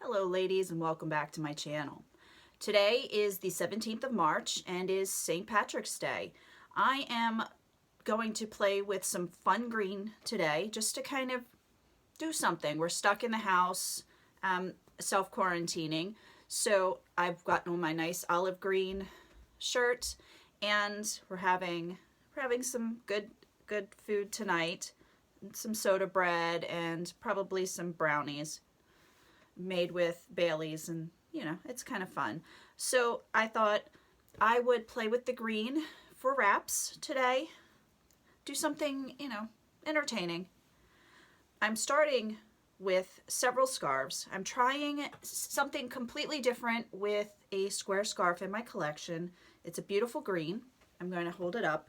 Hello ladies and welcome back to my channel. Today is the 17th of March and is St. Patrick's Day. I am going to play with some fun green today just to kind of do something. We're stuck in the house, self-quarantining, so I've gotten on my nice olive green shirt and we're having some good food tonight, some soda bread and probably some brownies made with Bailey's, and you know, it's kind of fun. So I thought I would play with the green for wraps today, do something, you know, entertaining. I'm starting with several scarves. I'm trying something completely different with a square scarf in my collection. It's a beautiful green. I'm going to hold it up.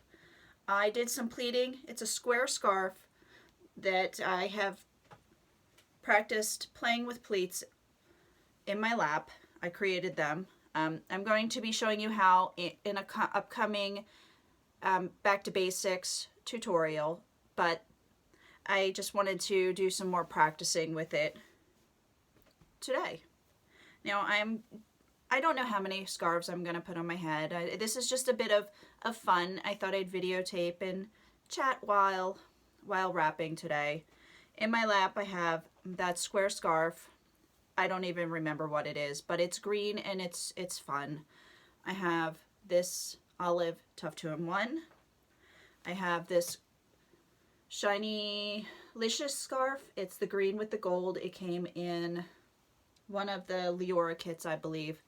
I did some pleating. It's a square scarf that I have practiced playing with pleats in my lap. I created them. I'm going to be showing you how in an upcoming back to basics tutorial, but I just wanted to do some more practicing with it today. Now I don't know how many scarves I'm going to put on my head. This is just a bit of fun. I thought I'd videotape and chat while wrapping today. In my lap I have that square scarf. I don't even remember what it is, but it's green and it's fun. I have this olive Tough 2-in-1. I have this shiny Licious scarf. It's the green with the gold. It came in one of the Leora kits, I believe.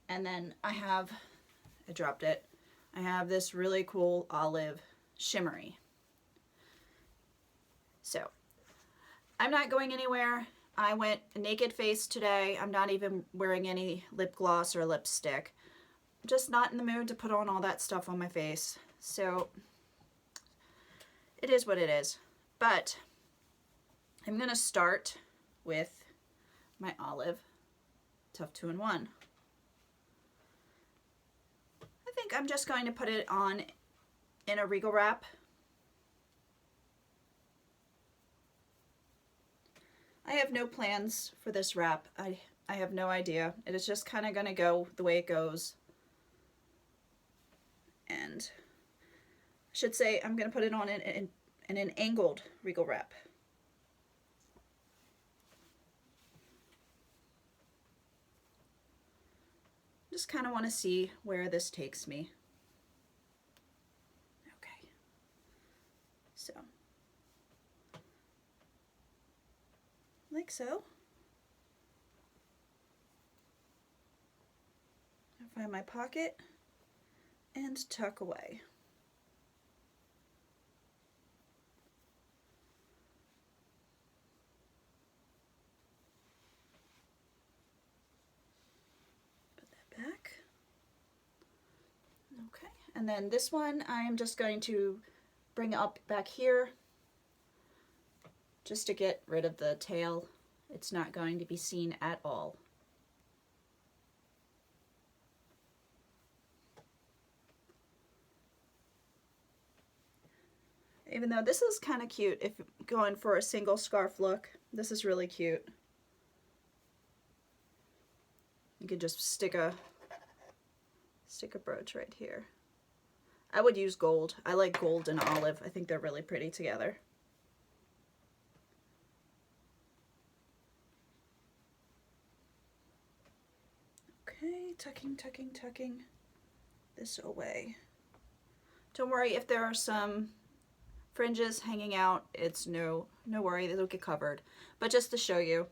And then I dropped it. I have this really cool olive shimmery. So I'm not going anywhere. I went naked face today. I'm not even wearing any lip gloss or lipstick. Just not in the mood to put on all that stuff on my face. So it is what it is. But I'm going to start with my olive Tough 2-in-1. I think I'm just going to put it on in a Regal wrap. I have no plans for this wrap. I have no idea. It is just kind of going to go the way it goes. And I should say I'm going to put it on in an angled Regal wrap. Just kind of want to see where this takes me. Okay. So like so. I find my pocket and tuck away. Put that back. Okay, and then this one I'm just going to bring up back here just to get rid of the tail. It's not going to be seen at all. Even though this is kind of cute, if going for a single scarf look, this is really cute. You could just stick a brooch right here. I would use gold. I like gold and olive. I think they're really pretty together. Okay, tucking this away. Don't worry if there are some fringes hanging out. It's no worry, they'll get covered. But just to show you,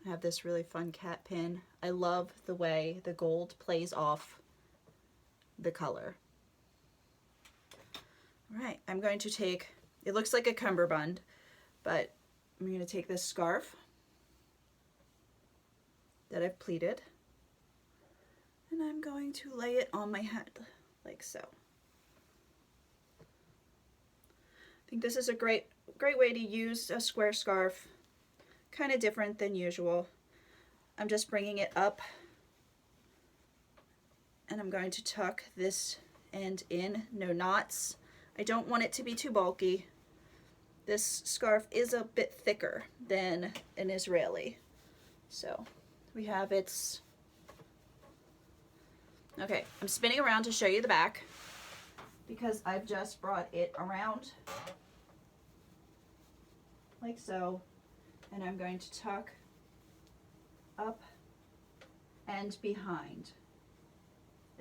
I have this really fun cat pin. I love the way the gold plays off the color. All right, I'm going to take, it looks like a cummerbund, but I'm going to take this scarf that I've pleated, and I'm going to lay it on my head like so. I think this is a great way to use a square scarf, kind of different than usual. I'm just bringing it up and I'm going to tuck this end in, no knots. I don't want it to be too bulky. this scarf is a bit thicker than an Israeli. So we have its, okay, I'm spinning around to show you the back because I've just brought it around like so, and I'm going to tuck up and behind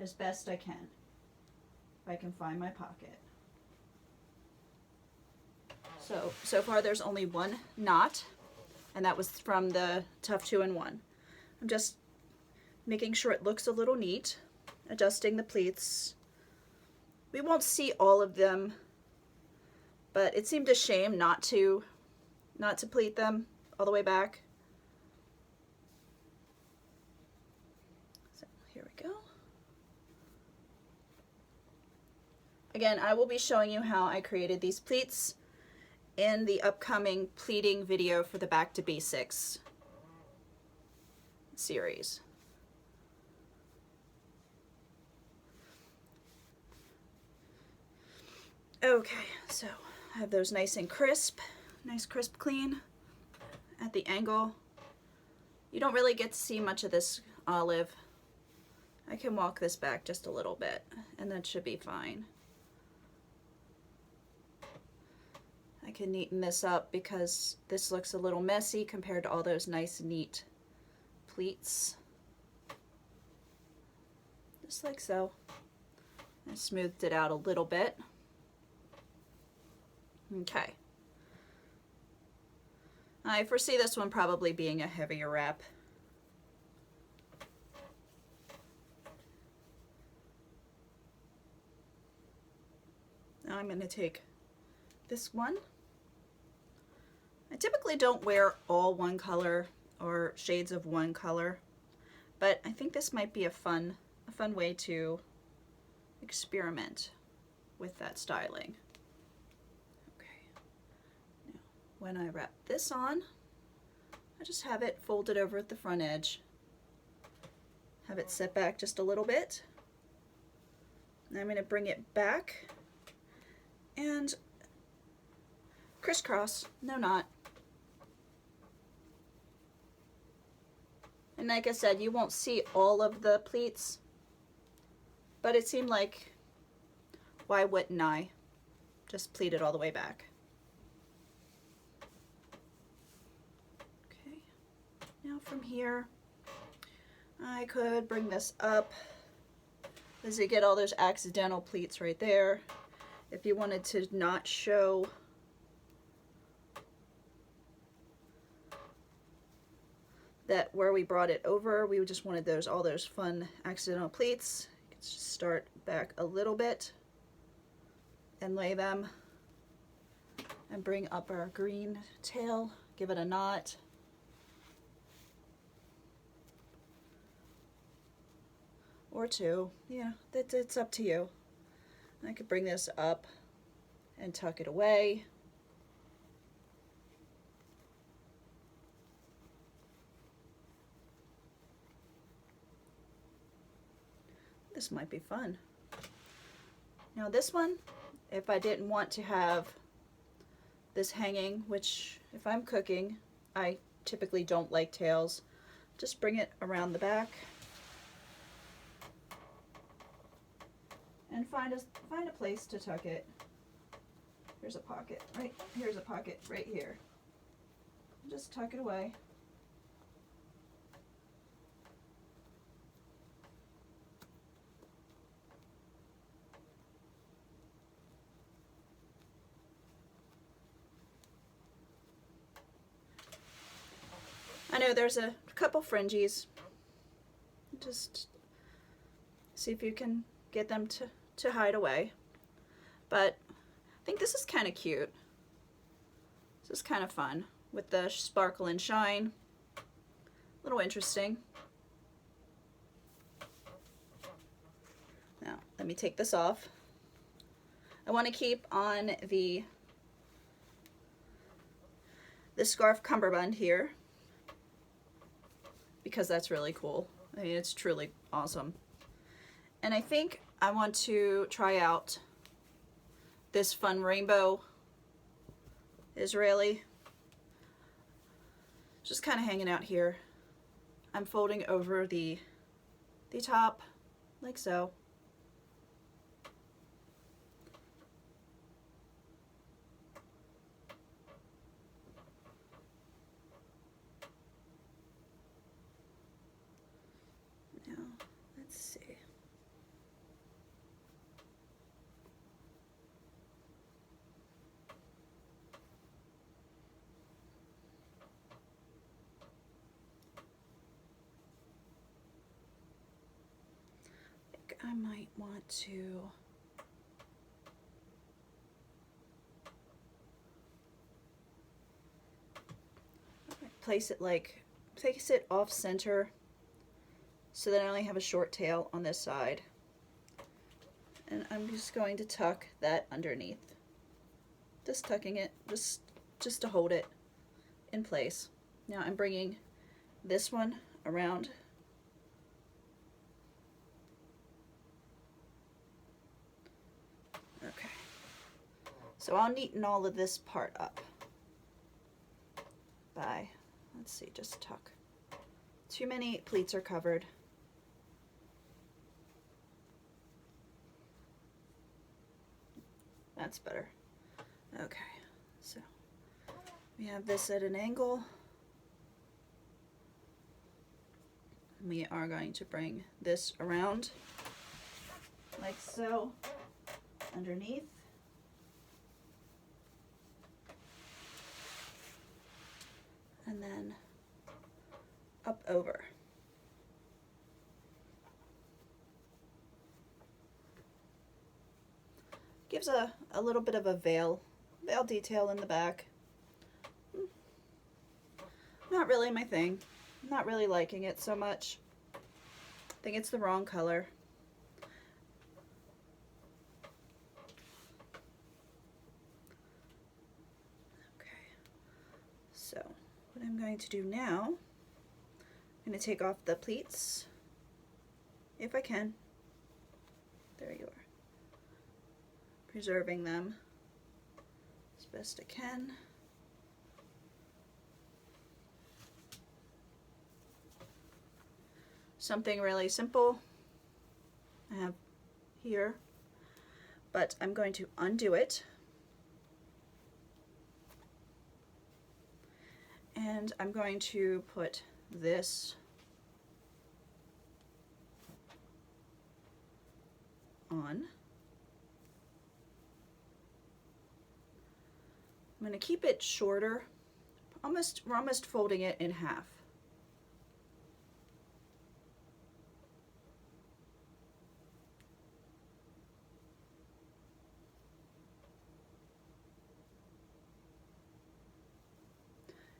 as best I can, if I can find my pocket. So far there's only one knot, and that was from the Tough 2-in-1. I'm just making sure it looks a little neat, adjusting the pleats. We won't see all of them, but it seemed a shame not to pleat them all the way back. So here we go. Again, I will be showing you how I created these pleats in the upcoming pleating video for the Back to Basics series. Okay, so I have those nice and crisp, nice crisp clean at the angle. You don't really get to see much of this olive. I can walk this back just a little bit and that should be fine. I can neaten this up because this looks a little messy compared to all those nice neat pleats. Just like so. I smoothed it out a little bit. Okay. I foresee this one probably being a heavier wrap. Now I'm going to take this one. I typically don't wear all one color or shades of one color, but I think this might be a fun way to experiment with that styling. Okay. Now, when I wrap this on, I just have it folded over at the front edge. Have it set back just a little bit. And I'm going to bring it back and crisscross, no knot. And like I said, you won't see all of the pleats, but it seemed like, why wouldn't I just pleat it all the way back? Okay, now from here, I could bring this up as you get all those accidental pleats right there. If you wanted to not show that where we brought it over, we just wanted all those fun accidental pleats. You can just start back a little bit and lay them and bring up our green tail, give it a knot. Or two, yeah, it's up to you. I could bring this up and tuck it away. This might be fun. Now this one, if I didn't want to have this hanging, which if I'm cooking, I typically don't like tails, just bring it around the back and find a place to tuck it. Here's a pocket, right? Here's a pocket right here. Just tuck it away. I know there's a couple fringies. Just see if you can get them to hide away. But I think this is kind of cute. This is kind of fun with the sparkle and shine. A little interesting. Now, let me take this off. I want to keep on the scarf cummerbund here because that's really cool. I mean, it's truly awesome. And I think I want to try out this fun rainbow is really just kind of hanging out here. I'm folding over the top like so. Now, let's see. I might want to place it off center so that I only have a short tail on this side. And I'm just going to tuck that underneath. Just tucking it, just to hold it in place. Now I'm bringing this one around. Okay. So I'll neaten all of this part up by, let's see, just tuck. Too many pleats are covered. That's better. Okay, so we have this at an angle. We are going to bring this around like so underneath. And then up over. Gives a little bit of a veil detail in the back. Not really my thing. Not really liking it so much. I think it's the wrong color. Okay, so what I'm going to do now, I'm going to take off the pleats, if I can. There you are. Preserving them as best I can. Something really simple I have here, but I'm going to undo it. And I'm going to put this on. I'm going to keep it shorter. We're almost folding it in half.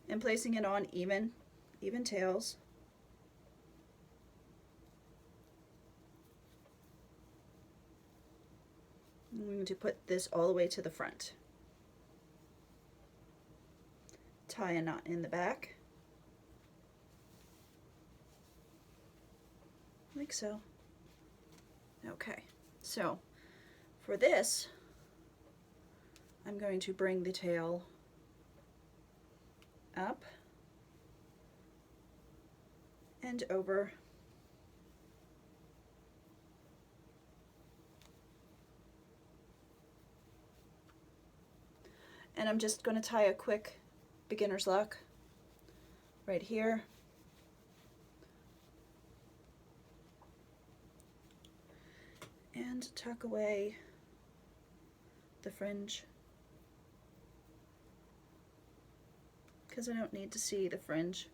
And placing it on even tails. I'm going to put this all the way to the front. Tie a knot in the back, like so. Okay, so for this, I'm going to bring the tail up and over. And I'm just going to tie a quick beginner's luck right here. And tuck away the fringe, because I don't need to see the fringe.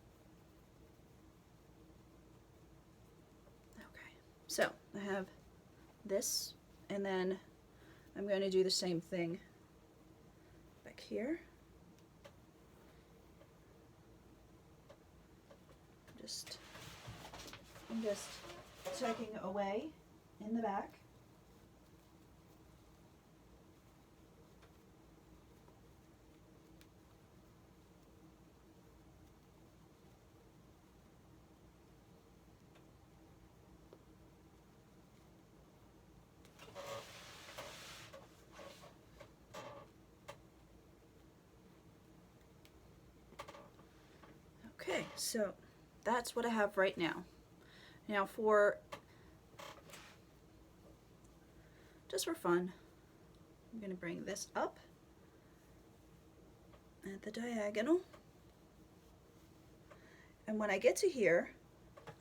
Okay, so I have this, and then I'm going to do the same thing back here. I'm just tucking away in the back. So that's what I have right now. Now just for fun, I'm going to bring this up at the diagonal. And when I get to here,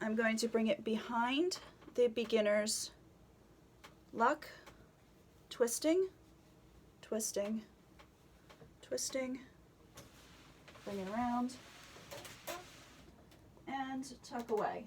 I'm going to bring it behind the beginner's luck, twisting, twisting, twisting, bring it around, and tuck away.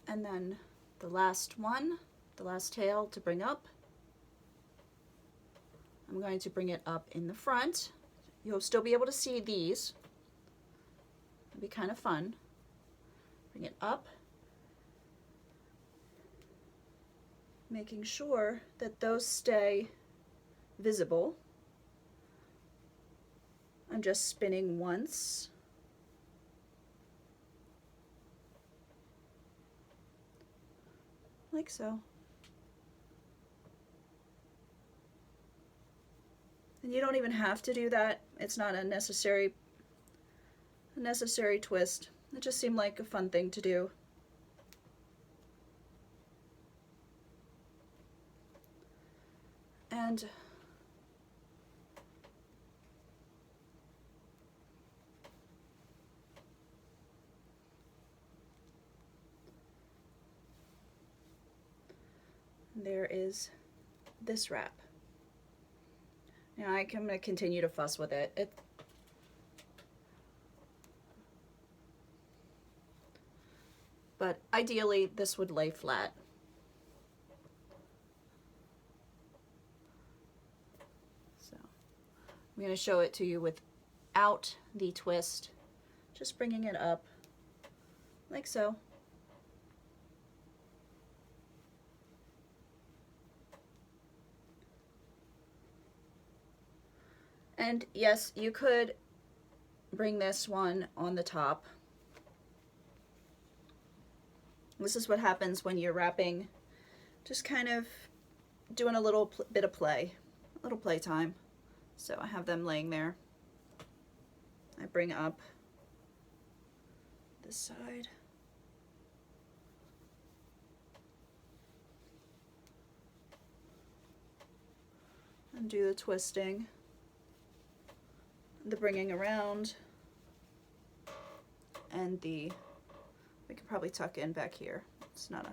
And then the last one, the last tail to bring up, I'm going to bring it up in the front. You'll still be able to see these. It'll be kind of fun. Bring it up, making sure that those stay visible. I'm just spinning once. Like so. And you don't even have to do that. It's not a necessary twist. It just seemed like a fun thing to do. And there is this wrap. Now I'm going to continue to fuss with it. But ideally this would lay flat. So I'm going to show it to you without the twist, just bringing it up like so. And yes, you could bring this one on the top. This is what happens when you're wrapping, just kind of doing a little bit of play, a little play time. So I have them laying there. I bring up this side. And do the twisting, the bringing around, and we could probably tuck in back here. It's not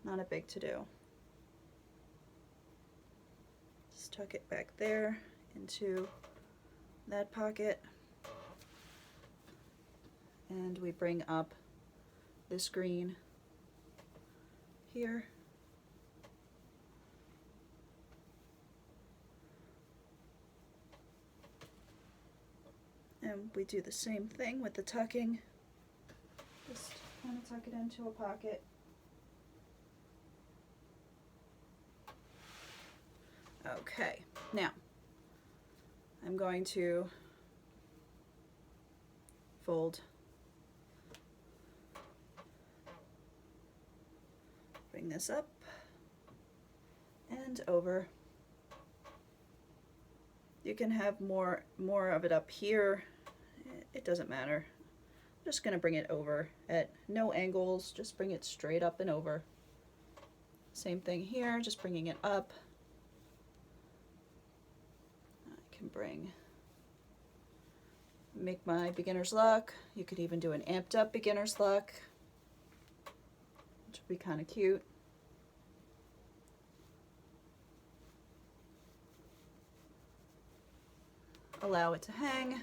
a big to do. Just tuck it back there into that pocket, and we bring up this green here. And we do the same thing with the tucking. Just kind of tuck it into a pocket. Okay, now I'm going to fold, bring this up and over. You can have more of it up here. It doesn't matter. I'm just going to bring it over at no angles, just bring it straight up and over. Same thing here, just bringing it up. I can make my beginner's luck. You could even do an amped up beginner's luck, which would be kind of cute. Allow it to hang.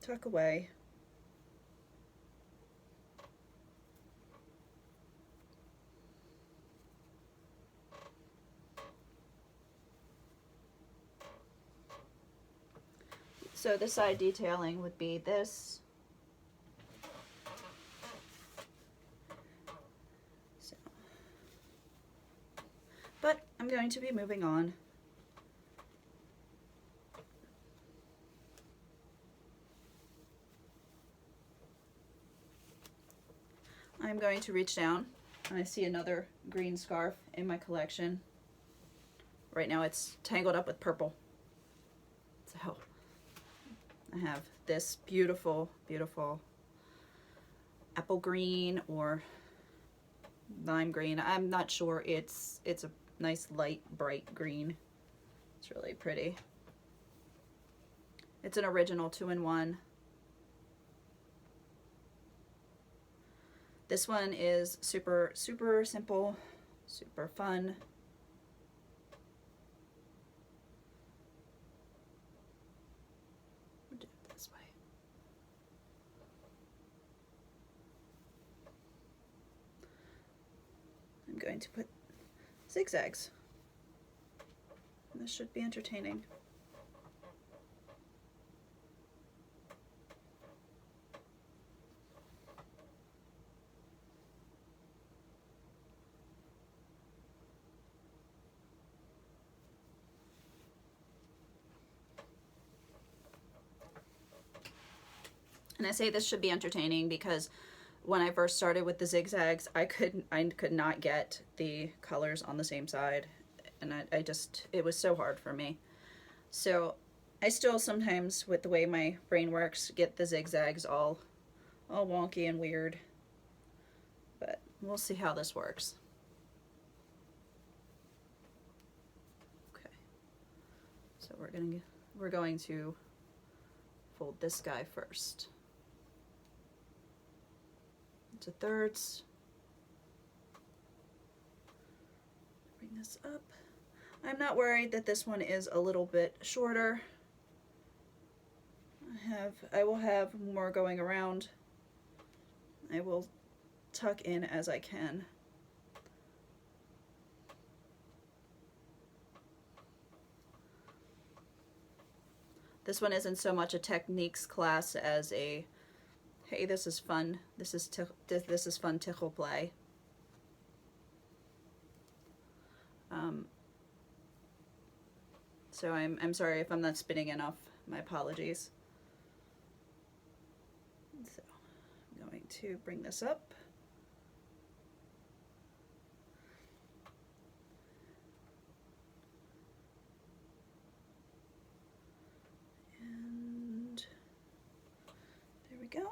Tuck away. So the side detailing would be this. So But I'm going to be moving on. I'm going to reach down and I see another green scarf in my collection. Right now it's tangled up with purple. So I have this beautiful, beautiful apple green or lime green. I'm not sure. It's a nice light bright green. It's really pretty. It's an original 2-in-1. This one is super simple, super fun. We'll do it this way. I'm going to put zigzags. This should be entertaining. And I say this should be entertaining because when I first started with the zigzags, I could not get the colors on the same side, and I just, it was so hard for me. So I still sometimes, with the way my brain works, get the zigzags all wonky and weird, but we'll see how this works. Okay, so we're going to fold this guy first into thirds. Bring this up. I'm not worried that this one is a little bit shorter. I will have more going around. I will tuck in as I can. This one isn't so much a techniques class as a, hey, this is fun. This is fun Tichel play. So I'm sorry if I'm not spinning enough. My apologies. So I'm going to bring this up. And there we go.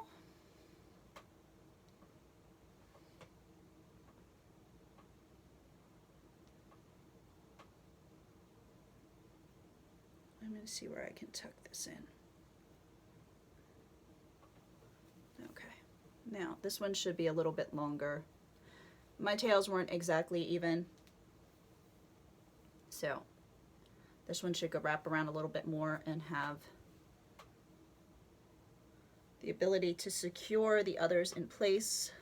I'm going to see where I can tuck this in. Okay, now this one should be a little bit longer. My tails weren't exactly even, so this one should go wrap around a little bit more and have the ability to secure the others in place.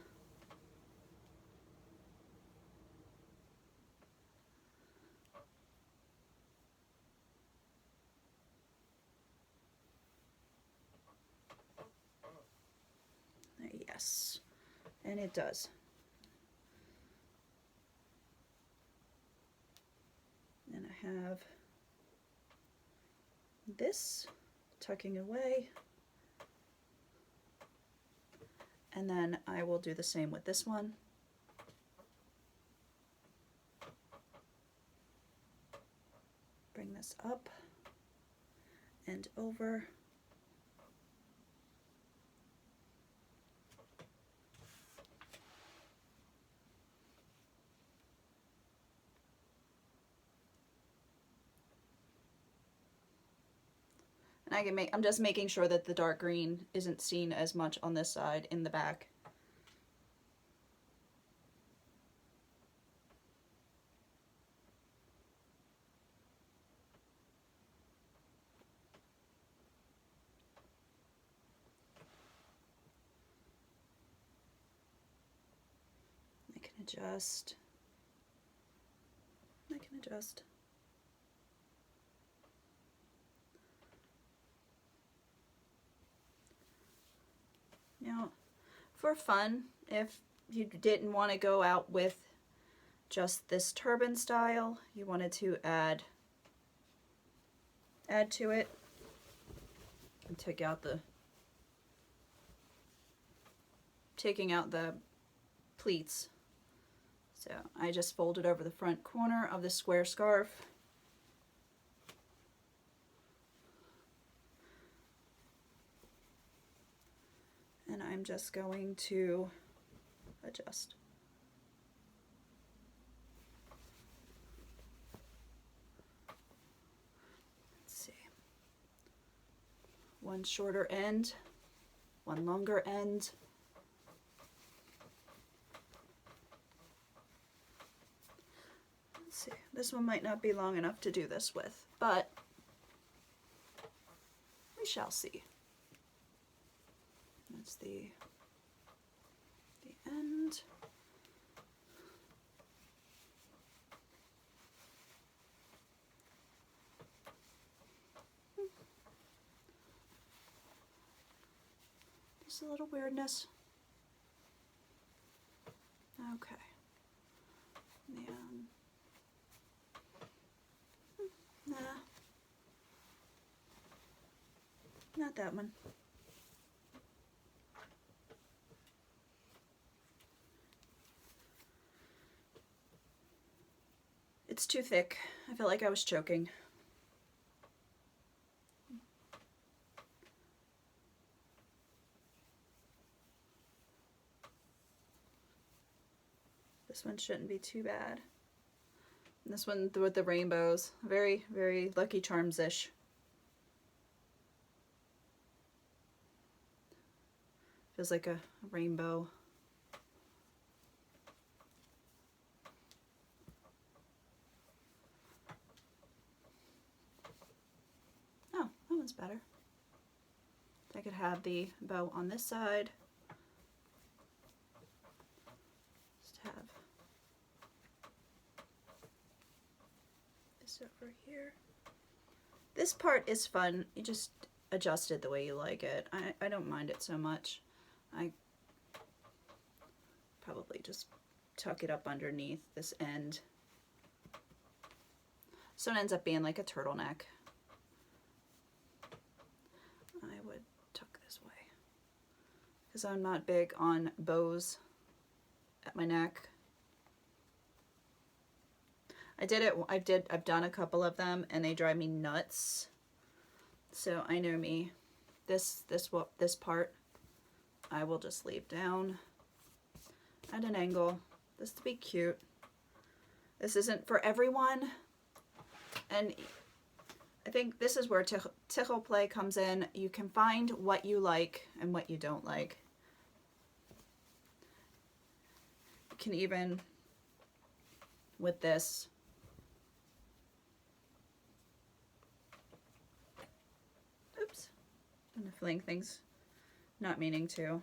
Yes, and it does. And I have this tucking away, and then I will do the same with this one. Bring this up and over. And I'm just making sure that the dark green isn't seen as much on this side in the back. I can adjust. I can adjust. Now, for fun, if you didn't want to go out with just this turban style you wanted to add to it, and taking out the pleats. So I just folded over the front corner of the square scarf. And I'm just going to adjust. Let's see. One shorter end, one longer end. Let's see. This one might not be long enough to do this with, but we shall see. That's the end. Just a little weirdness. Okay. Nah. Not that one. It's too thick. I felt like I was choking. This one shouldn't be too bad. And this one with the rainbows, very, very Lucky Charms-ish. Feels like a rainbow. Oh, that one's better. I could have the bow on this side. Just have this over here. This part is fun. You just adjust it the way you like it. I don't mind it so much. I probably just tuck it up underneath this end. So it ends up being like a turtleneck. I would tuck this way because I'm not big on bows at my neck. I've done a couple of them and they drive me nuts. So I know me. This part I will just leave down at an angle just to be cute. This isn't for everyone, and I think this is where Tichel play comes in. You can find what you like and what you don't like. You can even, with this, oops, I'm gonna fling things. Not meaning to.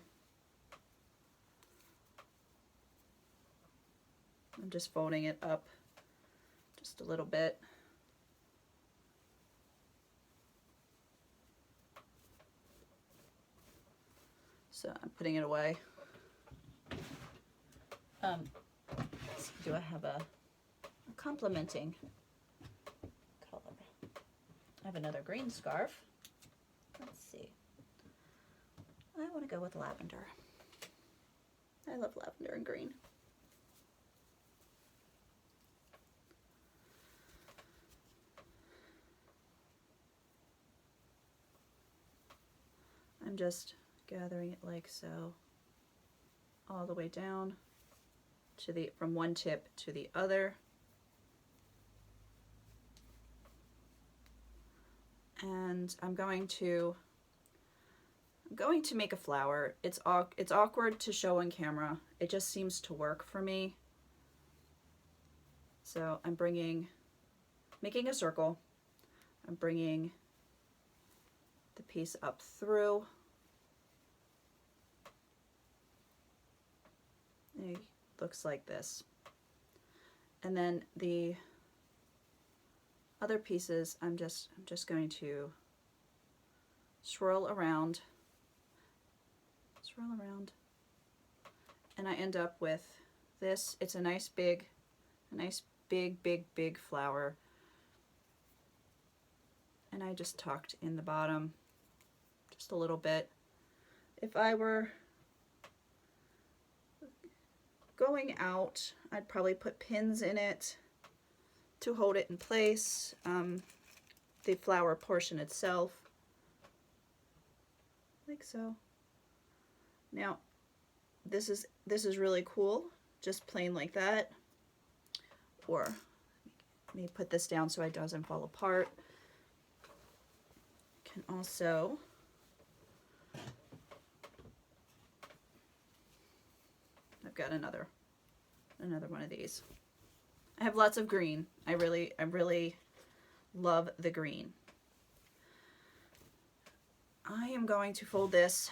I'm just folding it up just a little bit. So I'm putting it away. Do I have a complementing color? I have another green scarf. Let's see. I want to go with lavender. I love lavender and green. I'm just gathering it like so, all the way down to from one tip to the other. And I'm going to make a flower. It's awkward to show on camera. It just seems to work for me. So I'm making a circle. I'm bringing the piece up through. It looks like this. And then the other pieces, I'm just going to swirl around, and I end up with this. It's a nice big A nice big flower. And I just tucked in the bottom just a little bit. If I were going out, I'd probably put pins in it to hold it in place. The flower portion itself, like so. Now, this is really cool, just plain like that. Or let me put this down so it doesn't fall apart. Can also I've got another one of these. I have lots of green. I really love the green. I am going to fold this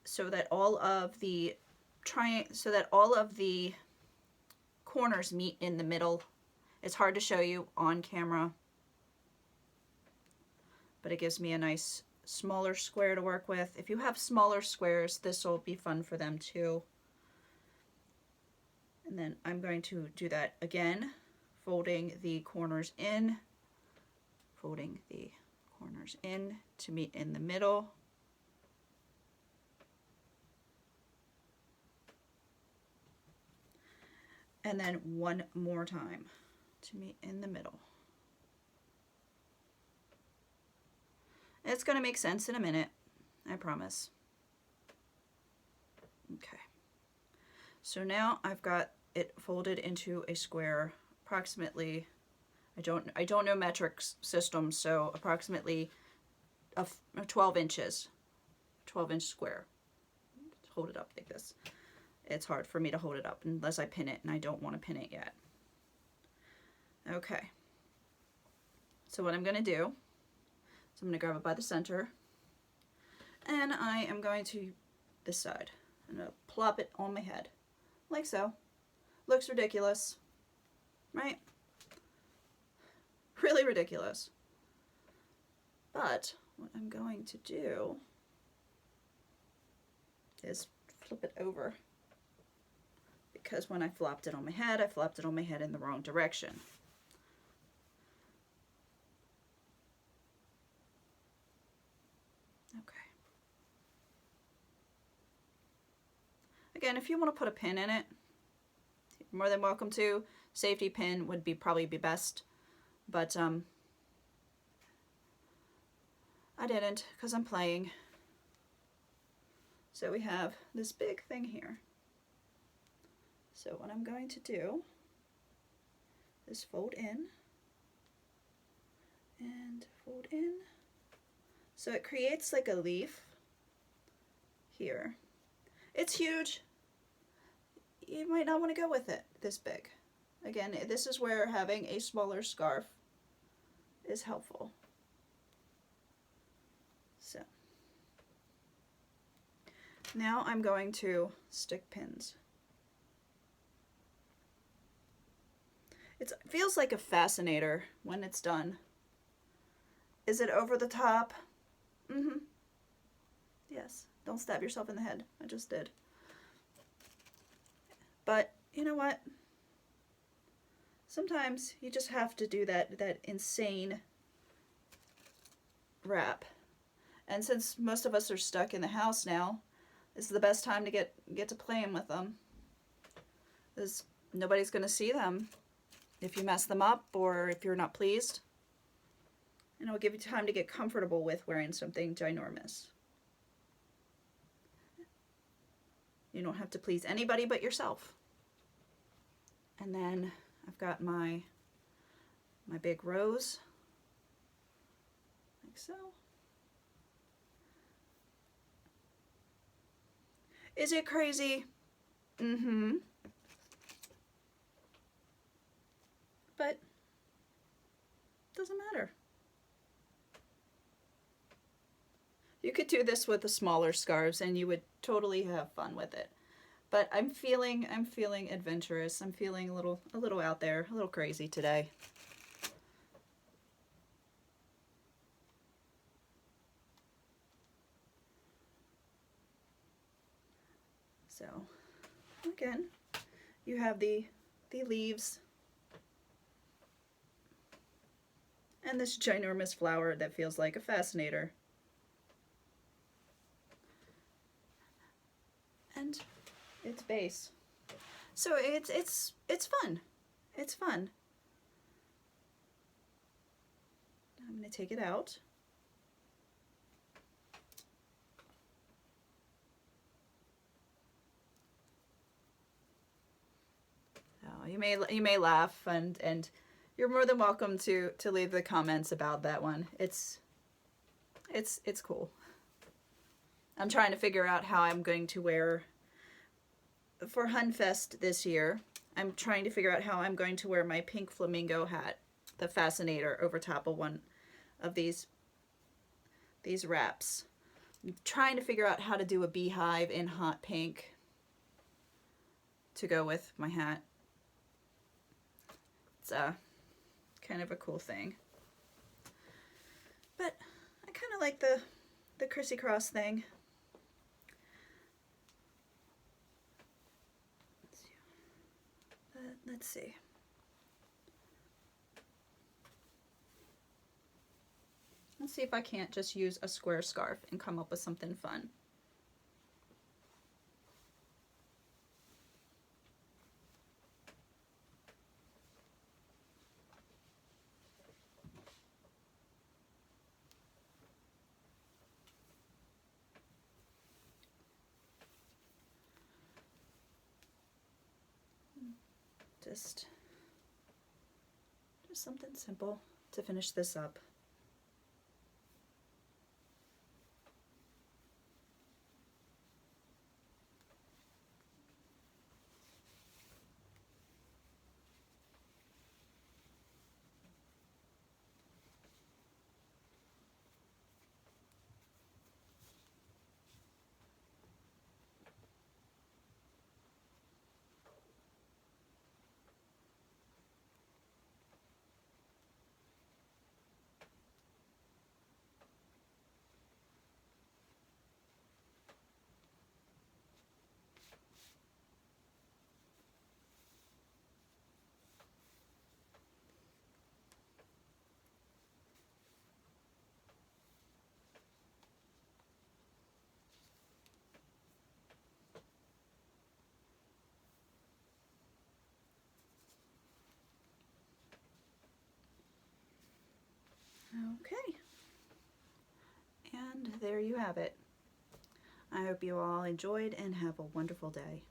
so that all of the corners meet in the middle. It's hard to show you on camera, but it gives me a nice smaller square to work with. If you have smaller squares, this will be fun for them too. And then I'm going to do that again, folding the corners in to meet in the middle. And then one more time to meet in the middle. It's going to make sense in a minute, I promise. Okay. So now I've got it folded into a square, approximately, I don't know metric systems, so approximately 12 inches, 12-inch square. Hold it up like this. It's hard for me to hold it up unless I pin it, and I don't want to pin it yet. Okay. So what I'm going to do, I'm going to grab it by the center, and I am going to this side. I'm going to plop it on my head, like so. Looks ridiculous, right? Really ridiculous. But what I'm going to do is flip it over, because when I flopped it on my head, I flopped it on my head in the wrong direction. Again, if you want to put a pin in it, you're more than welcome to. Safety pin would probably be best, but I didn't because I'm playing. So we have this big thing here. So what I'm going to do is fold in and fold in. So it creates like a leaf here. It's huge. You might not want to go with it this big. Again, this is where having a smaller scarf is helpful. So now I'm going to stick pins. It feels like a fascinator when it's done. Is it over the top? Mm-hmm. Yes. Don't stab yourself in the head. I just did. But you know what? Sometimes you just have to do that insane wrap. And since most of us are stuck in the house now, this is the best time to get to playing with them. Because nobody's going to see them if you mess them up or if you're not pleased. And it'll give you time to get comfortable with wearing something ginormous. You don't have to please anybody but yourself. And then I've got my big rose, like so. Is it crazy? Mm-hmm. But doesn't matter. You could do this with the smaller scarves and you would totally have fun with it. But I'm feeling adventurous. I'm feeling a little out there, a little crazy today. So, again, you have the leaves and this ginormous flower that feels like a fascinator. And its base. So it's fun. It's fun. I'm going to take it out. Oh, you may laugh, and you're more than welcome to leave the comments about that one. It's cool. I'm trying to figure out how I'm going to wear for Hunfest this year. I'm trying to figure out how I'm going to wear my pink flamingo hat, the fascinator, over top of one of these wraps. I'm trying to figure out how to do a beehive in hot pink to go with my hat. It's kind of a cool thing. But I kind of like the crissy-cross thing. Let's see. Let's see if I can't just use a square scarf and come up with something fun. Just something simple to finish this up. Okay. And there you have it. I hope you all enjoyed and have a wonderful day.